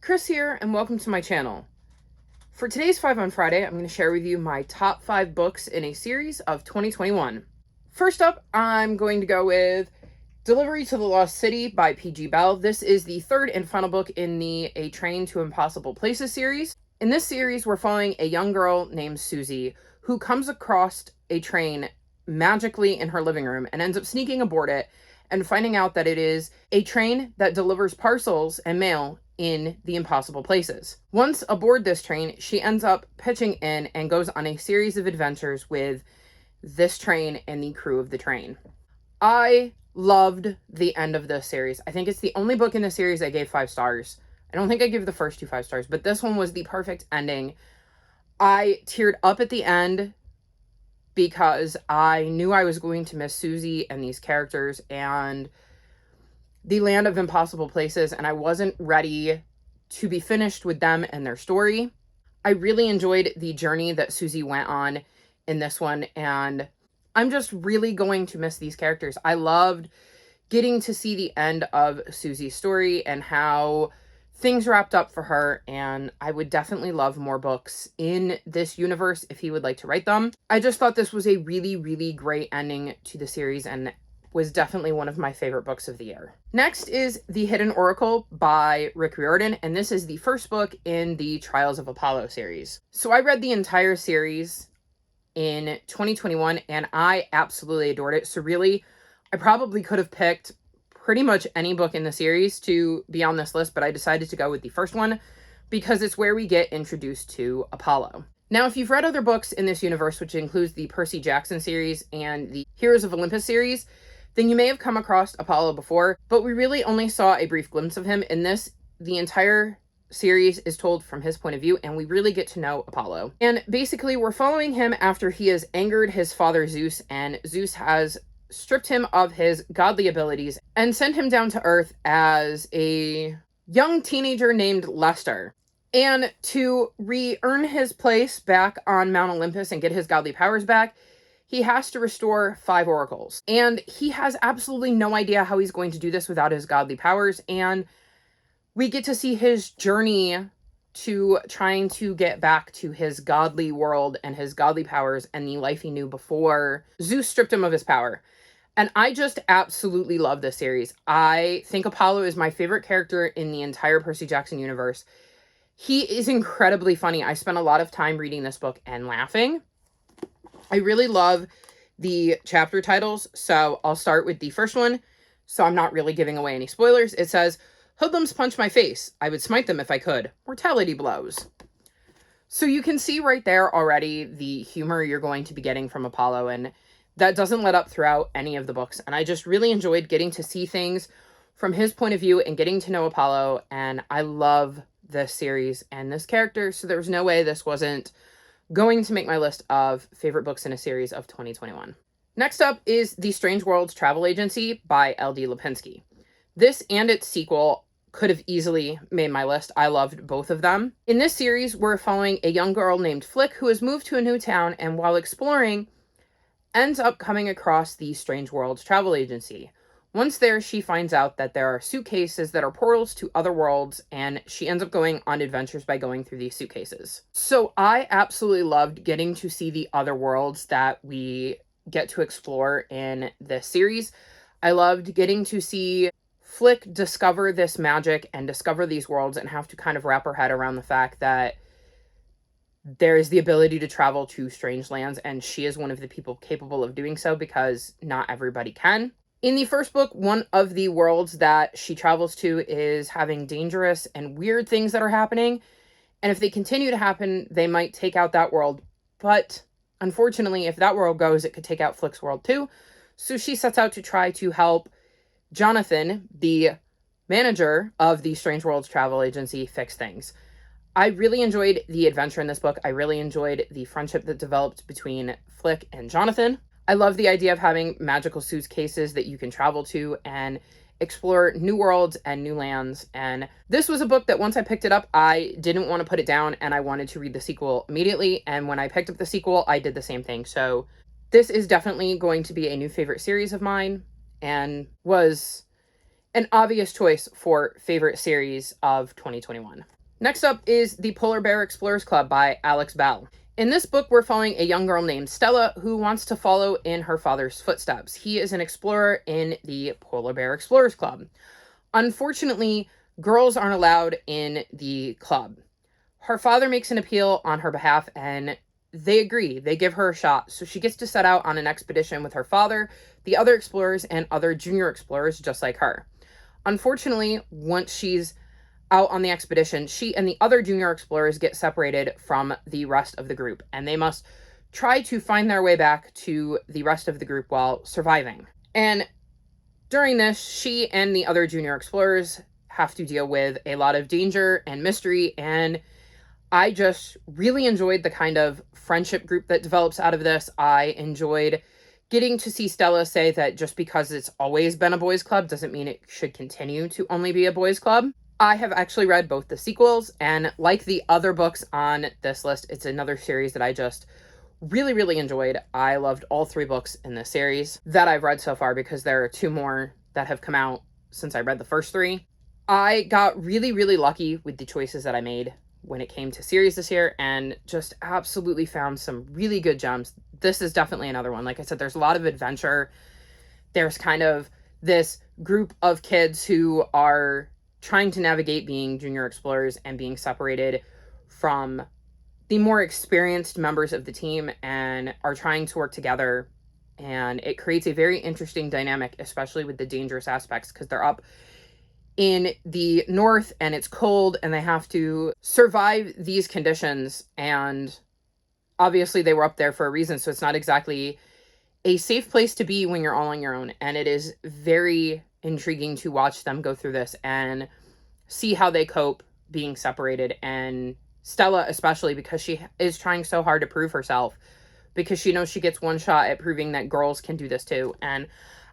Chris here, and welcome to my channel. For today's 5 on Friday, I'm going to share with you my top 5 books in a series of 2021. First up, I'm going to go with Delivery to the Lost City by P.G. Bell. This is the third and final book in the A Train to Impossible Places series. In this series, we're following a young girl named Susie who comes across a train magically in her living room and ends up sneaking aboard it and finding out that it is a train that delivers parcels and mail in the impossible places. Once aboard this train, she ends up pitching in and goes on a series of adventures with this train and the crew of the train. I loved the end of this series. I think it's the only book in the series I gave 5 stars. I don't think I gave the first 2 5 stars, but this one was the perfect ending. I teared up at the end because I knew I was going to miss Susie and these characters and the land of impossible places, and I wasn't ready to be finished with them and their story. I really enjoyed the journey that Susie went on in this one, and I'm just really going to miss these characters. I loved getting to see the end of Susie's story and how things wrapped up for her, and I would definitely love more books in this universe if he would like to write them. I just thought this was a really, really great ending to the series and was definitely one of my favorite books of the year. Next is The Hidden Oracle by Rick Riordan, and this is the first book in the Trials of Apollo series. So I read the entire series in 2021, and I absolutely adored it. So really, I probably could have picked pretty much any book in the series to be on this list, but I decided to go with the first one because it's where we get introduced to Apollo. Now, if you've read other books in this universe, which includes the Percy Jackson series and the Heroes of Olympus series, then you may have come across Apollo before, but we really only saw a brief glimpse of him. In this, the entire series is told from his point of view, and we really get to know Apollo. And basically, we're following him after he has angered his father Zeus, and Zeus has stripped him of his godly abilities and sent him down to Earth as a young teenager named Lester. And to re-earn his place back on Mount Olympus and get his godly powers back, he has to restore 5 oracles. And he has absolutely no idea how he's going to do this without his godly powers. And we get to see his journey to trying to get back to his godly world and his godly powers and the life he knew before Zeus stripped him of his power. And I just absolutely love this series. I think Apollo is my favorite character in the entire Percy Jackson universe. He is incredibly funny. I spent a lot of time reading this book and laughing. I really love the chapter titles, so I'll start with the first one, so I'm not really giving away any spoilers. It says, "Hoodlums punch my face. I would smite them if I could. Mortality blows." So you can see right there already the humor you're going to be getting from Apollo, and that doesn't let up throughout any of the books. And I just really enjoyed getting to see things from his point of view and getting to know Apollo, and I love this series and this character, so there was no way this wasn't going to make my list of favorite books in a series of 2021. Next up is The Strange Worlds Travel Agency by L.D. Lipinski. This and its sequel could have easily made my list. I loved both of them. In this series, we're following a young girl named Flick who has moved to a new town and while exploring, ends up coming across the Strange Worlds Travel Agency. Once there, she finds out that there are suitcases that are portals to other worlds, and she ends up going on adventures by going through these suitcases. So I absolutely loved getting to see the other worlds that we get to explore in this series. I loved getting to see Flick discover this magic and discover these worlds and have to kind of wrap her head around the fact that there is the ability to travel to strange lands, and she is one of the people capable of doing so because not everybody can. In the first book, one of the worlds that she travels to is having dangerous and weird things that are happening. And if they continue to happen, they might take out that world. But unfortunately, if that world goes, it could take out Flick's world too. So she sets out to try to help Jonathan, the manager of the Strange Worlds Travel Agency, fix things. I really enjoyed the adventure in this book. I really enjoyed the friendship that developed between Flick and Jonathan. I love the idea of having magical suitcases that you can travel to and explore new worlds and new lands. And this was a book that once I picked it up, I didn't want to put it down and I wanted to read the sequel immediately. And when I picked up the sequel, I did the same thing. So this is definitely going to be a new favorite series of mine and was an obvious choice for favorite series of 2021. Next up is The Polar Bear Explorers Club by Alex Bell. In this book, we're following a young girl named Stella who wants to follow in her father's footsteps. He is an explorer in the Polar Bear Explorers Club. Unfortunately, girls aren't allowed in the club. Her father makes an appeal on her behalf and they agree. They give her a shot. So she gets to set out on an expedition with her father, the other explorers, and other junior explorers just like her. Unfortunately, once she's out on the expedition, she and the other junior explorers get separated from the rest of the group, and they must try to find their way back to the rest of the group while surviving. And during this, she and the other junior explorers have to deal with a lot of danger and mystery, and I just really enjoyed the kind of friendship group that develops out of this. I enjoyed getting to see Stella say that just because it's always been a boys' club doesn't mean it should continue to only be a boys' club. I have actually read both the sequels, and like the other books on this list, it's another series that I just really, really enjoyed. I loved all 3 books in this series that I've read so far because there are 2 more that have come out since I read the first 3. I got really, really lucky with the choices that I made when it came to series this year and just absolutely found some really good gems. This is definitely another one. Like I said, there's a lot of adventure. There's kind of this group of kids who are trying to navigate being junior explorers and being separated from the more experienced members of the team and are trying to work together. And it creates a very interesting dynamic, especially with the dangerous aspects, because they're up in the north and it's cold and they have to survive these conditions. And obviously they were up there for a reason. So it's not exactly a safe place to be when you're all on your own. And it is very intriguing to watch them go through this and see how they cope being separated. And Stella, especially because she is trying so hard to prove herself, because she knows she gets one shot at proving that girls can do this too. And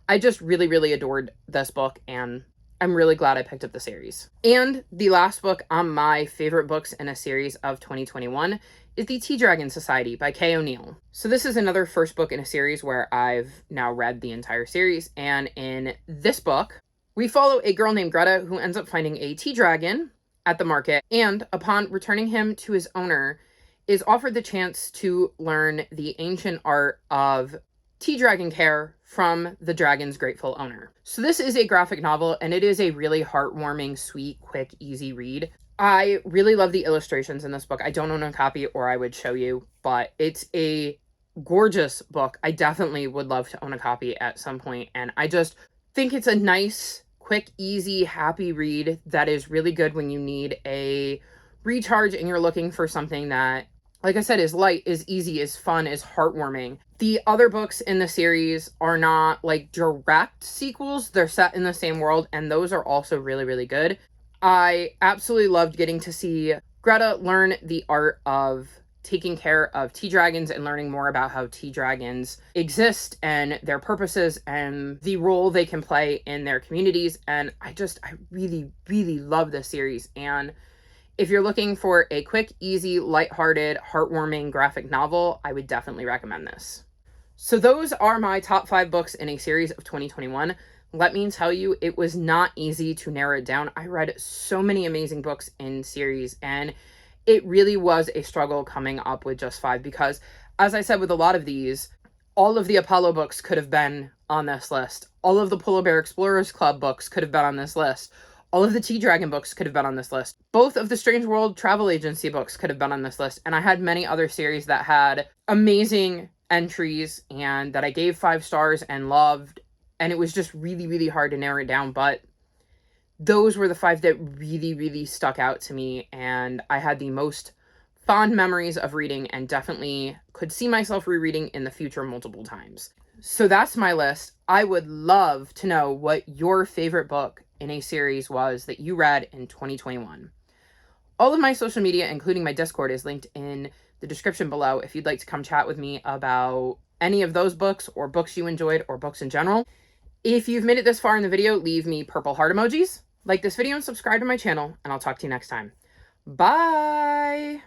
I just really, really adored this book, and I'm really glad I picked up the series. And the last book on my favorite books in a series of 2021 is The Tea Dragon Society by Kay O'Neill. So this is another first book in a series where I've now read the entire series. And in this book, we follow a girl named Greta who ends up finding a tea dragon at the market. And upon returning him to his owner, is offered the chance to learn the ancient art of tea dragon care from the dragon's grateful owner. So this is a graphic novel, and it is a really heartwarming, sweet, quick, easy read. I really love the illustrations in this book. I don't own a copy or I would show you, but it's a gorgeous book. I definitely would love to own a copy at some point, and I just think it's a nice, quick, easy, happy read that is really good when you need a recharge and you're looking for something that, like I said, is light, is easy, is fun, is heartwarming. The other books in the series are not like direct sequels. They're set in the same world, and those are also really, really good. I absolutely loved getting to see Greta learn the art of taking care of tea dragons and learning more about how tea dragons exist and their purposes and the role they can play in their communities. And I really, really love this series. And if you're looking for a quick, easy, lighthearted, heartwarming graphic novel, I would definitely recommend this. So those are my top 5 books in a series of 2021. Let me tell you, it was not easy to narrow it down. I read so many amazing books in series, and it really was a struggle coming up with just 5 because, as I said with a lot of these, all of the Apollo books could have been on this list. All of the Polar Bear Explorers Club books could have been on this list. All of the Tea Dragon books could have been on this list. Both of the Strange World Travel Agency books could have been on this list. And I had many other series that had amazing entries and that I gave 5 stars and loved. And it was just really, really hard to narrow it down. But those were the 5 that really, really stuck out to me. And I had the most fond memories of reading and definitely could see myself rereading in the future multiple times. So that's my list. I would love to know what your favorite book in a series was that you read in 2021. All of my social media, including my Discord, is linked in the description below if you'd like to come chat with me about any of those books or books you enjoyed or books in general. If you've made it this far in the video, leave me purple heart emojis, like this video, and subscribe to my channel, and I'll talk to you next time. Bye!